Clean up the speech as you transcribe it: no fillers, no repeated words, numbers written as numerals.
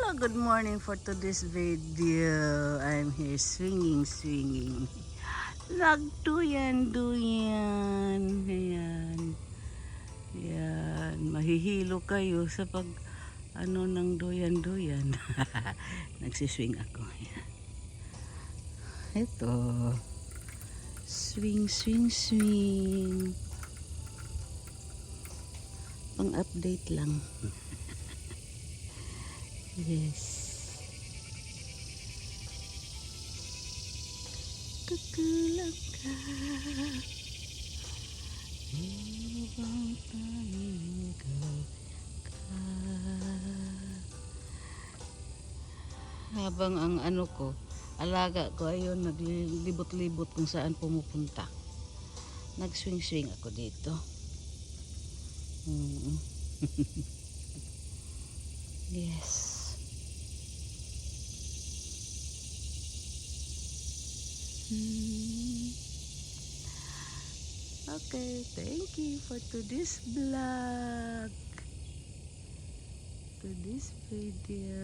Good morning for today's video. I'm here swinging. Nagduyan. Ayan. Ayan. Mahihilo kayo sa pag ng duyan. Nagsiswing ako. Ayan. Ito. Swing. Pang-update lang. Yes. Kakulang ka. Ibang panigaw ka. Habang ang alaga ko ayun, naglibot-libot kung saan pumupunta. Nagswing ako dito. Yes. Okay, thank you for today's vlog, today's video.